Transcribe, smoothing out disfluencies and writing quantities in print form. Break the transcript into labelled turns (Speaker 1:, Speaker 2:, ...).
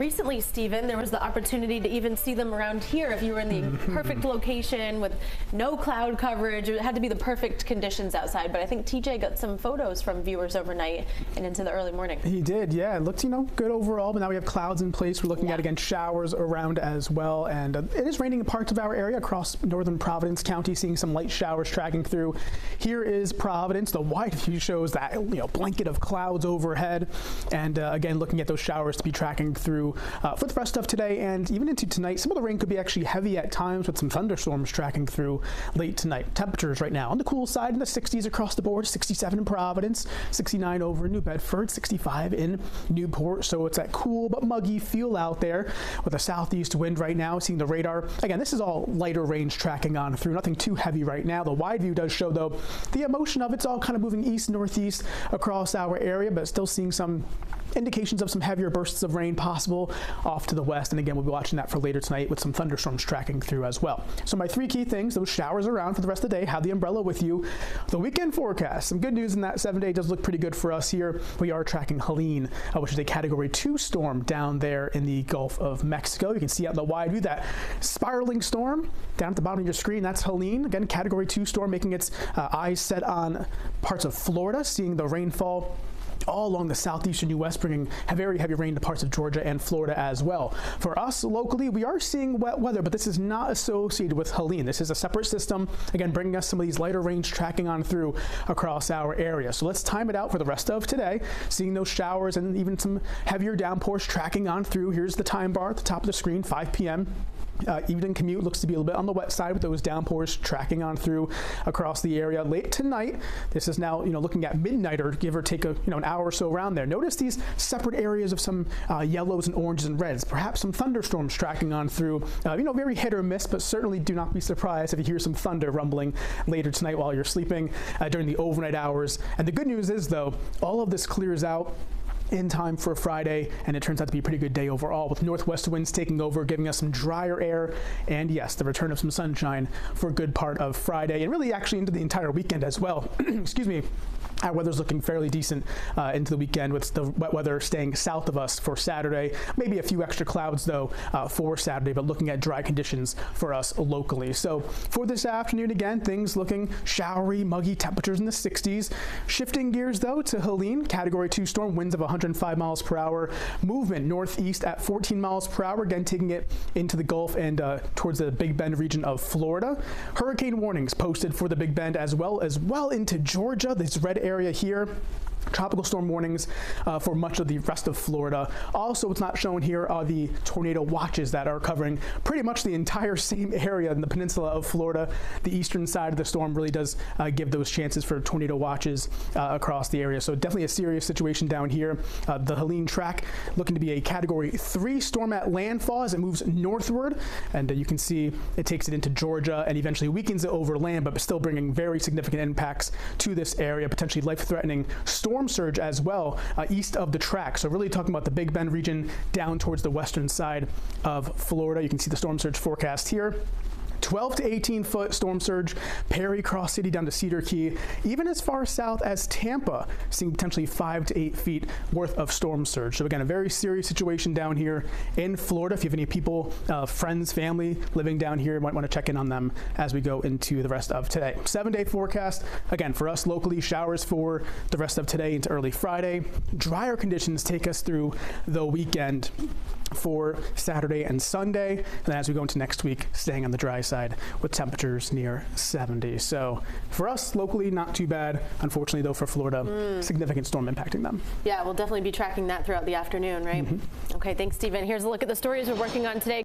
Speaker 1: Recently, Stephen, there was the opportunity to even see them around here if you were in the perfect location with no cloud coverage. It had to be the perfect conditions outside, but I think TJ got some photos from viewers overnight and into the early morning.
Speaker 2: He did, yeah. It looked, good overall, but now we have clouds in place. We're looking at, again, showers around as well, and it is raining in parts of our area across northern Providence County, seeing some light showers tracking through. Here is Providence. The wide view shows that, blanket of clouds overhead, and again, looking at those showers to be tracking through for the rest of today and even into tonight. Some of the rain could be actually heavy at times with some thunderstorms tracking through late tonight. Temperatures right now on the cool side in the 60s across the board, 67 in Providence, 69 over in New Bedford, 65 in Newport. So it's that cool but muggy feel out there with a southeast wind right now. Seeing the radar. Again, this is all lighter range tracking on through. Nothing too heavy right now. The wide view does show, though, the motion of it's all kind of moving east-northeast across our area, but still seeing some indications of some heavier bursts of rain possible off to the west. And again, we'll be watching that for later tonight with some thunderstorms tracking through as well. So my three key things: those showers around for the rest of the day, have the umbrella with you. The weekend forecast, some good news in that 7-day does look pretty good for us here. We are tracking Helene, which is a Category 2 storm down there in the Gulf of Mexico. You can see out in the wide view that spiraling storm down at the bottom of your screen. That's Helene, again, Category 2 storm, making its eyes set on parts of Florida, seeing the rainfall all along the southeastern U.S., bringing very heavy rain to parts of Georgia and Florida as well. For us locally, we are seeing wet weather, but this is not associated with Helene. This is a separate system, again, bringing us some of these lighter range tracking on through across our area. So let's time it out for the rest of today, seeing those showers and even some heavier downpours tracking on through. Here's the time bar at the top of the screen, 5 p.m. Evening commute looks to be a little bit on the wet side with those downpours tracking on through across the area. Late tonight, this is now looking at midnight or give or take an hour or so around there. Notice these separate areas of some yellows and oranges and reds, perhaps some thunderstorms tracking on through. Very hit or miss, but certainly do not be surprised if you hear some thunder rumbling later tonight while you're sleeping during the overnight hours. And the good news is, though, all of this clears out in time for Friday, and it turns out to be a pretty good day overall, with northwest winds taking over, giving us some drier air, and yes, the return of some sunshine for a good part of Friday, and really actually into the entire weekend as well. Excuse me. Our weather's looking fairly decent into the weekend, with the wet weather staying south of us for Saturday. Maybe a few extra clouds, though, for Saturday, but looking at dry conditions for us locally. So for this afternoon, again, things looking showery, muggy, temperatures in the 60s. Shifting gears, though, to Helene, Category 2 storm, winds of 105 miles per hour. Movement northeast at 14 miles per hour, again, taking it into the Gulf and towards the Big Bend region of Florida. Hurricane warnings posted for the Big Bend as well into Georgia, this red area here. Tropical storm warnings for much of the rest of Florida. Also, what's not shown here are the tornado watches that are covering pretty much the entire same area in the peninsula of Florida. The eastern side of the storm really does give those chances for tornado watches across the area. So definitely a serious situation down here. The Helene track looking to be a Category 3 storm at landfall as it moves northward. And you can see it takes it into Georgia and eventually weakens it over land, but still bringing very significant impacts to this area, potentially life-threatening storm surge as well east of the track. So really talking about the Big Bend region down towards the western side of Florida. You can see the storm surge forecast here. 12 to 18 foot storm surge, Perry, Cross City down to Cedar Key, even as far south as Tampa, seeing potentially 5 to 8 feet worth of storm surge. So again, a very serious situation down here in Florida. If you have any people, friends, family living down here, you might want to check in on them as we go into the rest of today. 7-day forecast, again, for us locally, showers for the rest of today into early Friday. Drier conditions take us through the weekend for Saturday and Sunday, and then as we go into next week, staying on the dry side with temperatures near 70. So for us locally, not too bad. Unfortunately, though, for Florida, significant storm impacting them.
Speaker 1: Yeah, we'll definitely be tracking that throughout the afternoon, right? Okay, thanks, Stephen. Here's a look at the stories we're working on today.